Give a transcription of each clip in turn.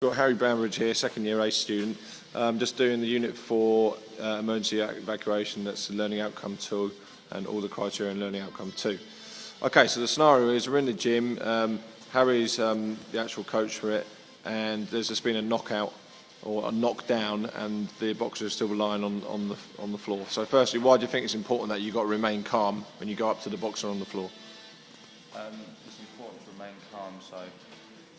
Got Harry Bambridge here, second year ACE student, just doing the Unit 4 emergency evacuation. That's the learning outcome 2 and all the criteria in learning outcome 2. Okay, so the scenario is we're in the gym, Harry's the actual coach for it, and there's just been a knockout or a knockdown and the boxers are still lying on the floor. So firstly, why do you think it's important that you've got to remain calm when you go up to the boxer on the floor? It's important to remain calm, so if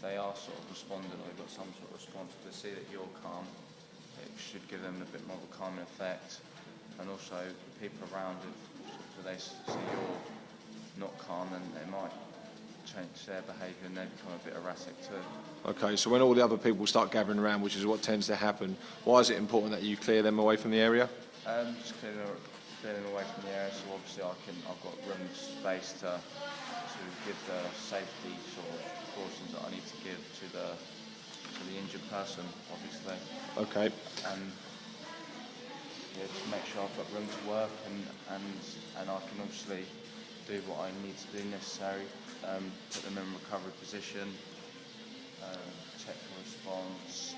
they are sort of responding or they've got some sort of response, to see that you're calm, it should give them a bit more of a calming effect. And also the people around, if they see you're not calm, then they might change their behaviour and they become a bit erratic too. Okay, so when all the other people start gathering around, which is what tends to happen, why is it important that you clear them away from the area? Just clear them away from the area, so obviously I've got room space to give the safety sort of precautions that I need to give to the injured person, obviously. Okay. And just make sure I've got room to work and I can obviously do what I need to do necessary. Put them in recovery position, check for response,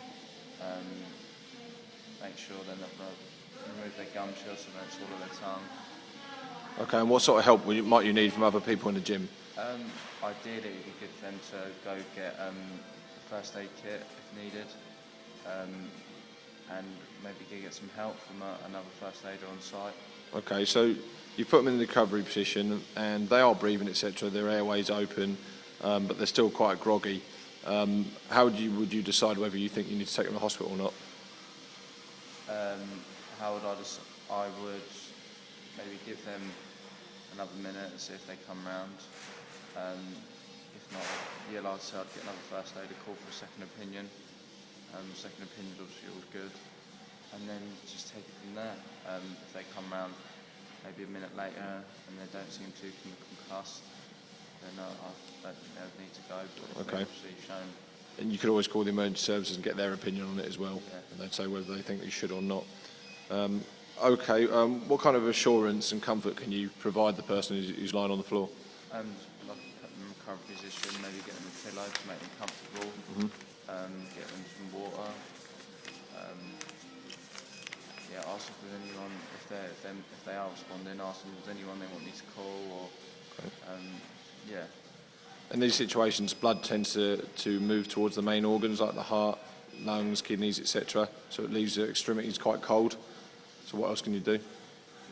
make sure they're not going to remove their gum shields so they don't swallow their tongue. Okay, and what sort of help might you need from other people in the gym? Ideally, it would be good for them to go get a first aid kit if needed, and maybe go get some help from another first aider on site. Okay, so you put them in the recovery position and they are breathing, etc. Their airways open, but they're still quite groggy. How would you decide whether you think you need to take them to hospital or not? How would I would maybe give them another minute and see if they come round. If not, I'd say I'd get another first aider, call for a second opinion. Second opinion is obviously always good. And then just take it from there. If they come round maybe a minute later and they don't seem too concussed, then I don't think they would need to go. But if okay. Obviously shown. And you could always call the emergency services and get their opinion on it as well. Yeah. And they'd say whether they think you should or not. Okay, what kind of assurance and comfort can you provide the person who's lying on the floor? Like put them in a recovery position, maybe get them a pillow to make them comfortable, get them some water. Ask if there's anyone, if they are responding, ask them if there's anyone they want me to call or, okay. In these situations, blood tends to move towards the main organs like the heart, lungs, kidneys, etc. So it leaves the extremities quite cold. So what else can you do?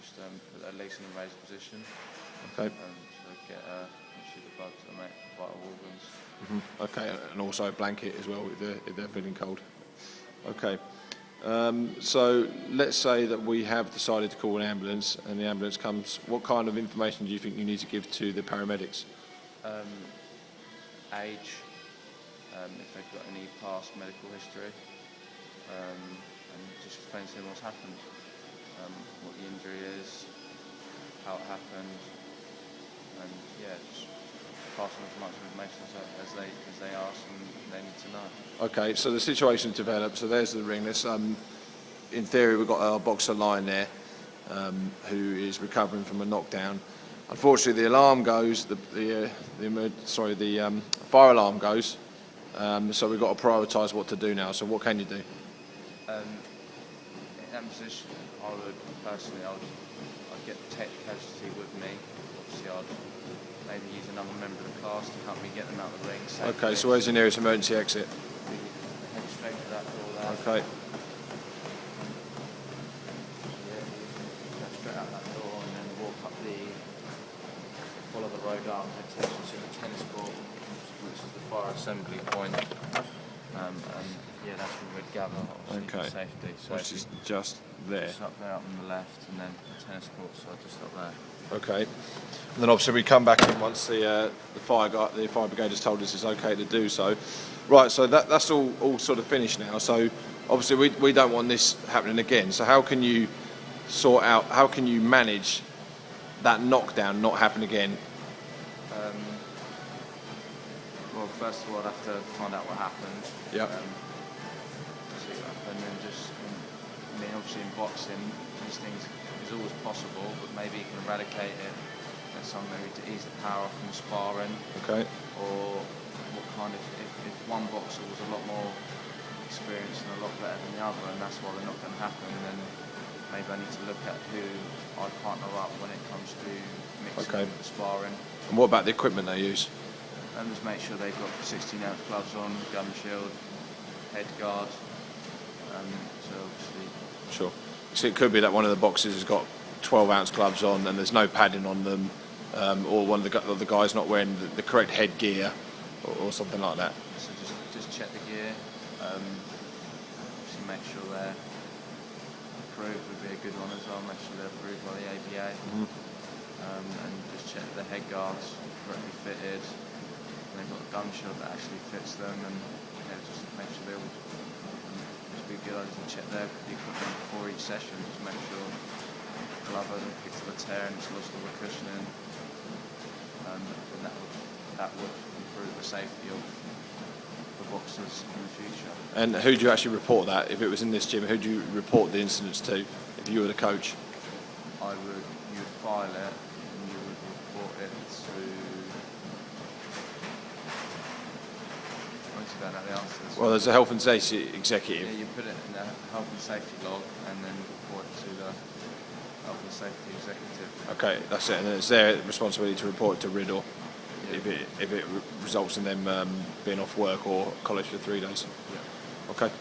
Just put their legs in a raised position. Okay. So get the blood to the vital organs. Mm-hmm. Okay, and also a blanket as well if they're feeling cold. Okay. So let's say that we have decided to call an ambulance and the ambulance comes. What kind of information do you think you need to give to the paramedics? Age, if they've got any past medical history, and just explain to them what's happened, what the injury is, how it happened, and just pass on as much information as they ask and they need to know. Okay, so the situation developed. So there's the ring. In theory, we've got our boxer lying there, who is recovering from a knockdown. Unfortunately, the alarm goes. The fire alarm goes. So we've got to prioritise what to do now. So what can you do? In that position, I'd get the tech casualty with me. Obviously, I'd maybe use another member of the class to help me get them out of the ring. Okay, so where's the nearest emergency exit? Head straight for that door there. Okay. Go straight out that door and then follow the road up, head to the tennis court, which is the fire assembly point. That's where we'd gather, obviously, for safety. So which is just there. Just up there, up on the left, and then the tennis court, so just up there. Okay. And then obviously we come back in once the fire brigade has told us it's okay to do so. Right, so that's all sort of finished now. So obviously we don't want this happening again. So how can you manage that knockdown not happen again? Well, first of all, I'd have to find out what happened. Yeah. See what happened, and obviously in boxing, these things is always possible, but maybe you can eradicate it. There's some maybe to ease the power from sparring. Okay. Or what kind of if one boxer was a lot more better than the other, and that's why they're not going to happen. Then maybe I need to look at who I partner up when it comes to mixing and sparring. And what about the equipment they use? And just make sure they've got 16-ounce gloves on, gum shield, head guard. So obviously. Sure. So it could be that one of the boxers has got 12-ounce gloves on and there's no padding on them, or one of the guys not wearing the correct headgear, or something like that. So just check the gear. Obviously make sure they're approved would be a good one as well. Make sure they're approved by the ABA. And just check that the head guards are correctly fitted. And they've got a gum shield that actually fits them, and just make sure they all. It'd be a good idea to check the equipment before each session. Just make sure the glove hasn't picked up a tear and it's lost all the cushioning. And that would improve the safety of the boxers in the future. And who do you actually report that? If it was in this gym, who do you report the incidents to? If you were the coach? You would file it and you would report it to. I don't know the answers. Well, there's a health and safety executive. Yeah, you put it in the health and safety log and then report it to the health and safety executive. Okay, that's it. And then it's their responsibility to report it to Riddle Yeah. if it results in them being off work or college for 3 days. Yeah. Okay.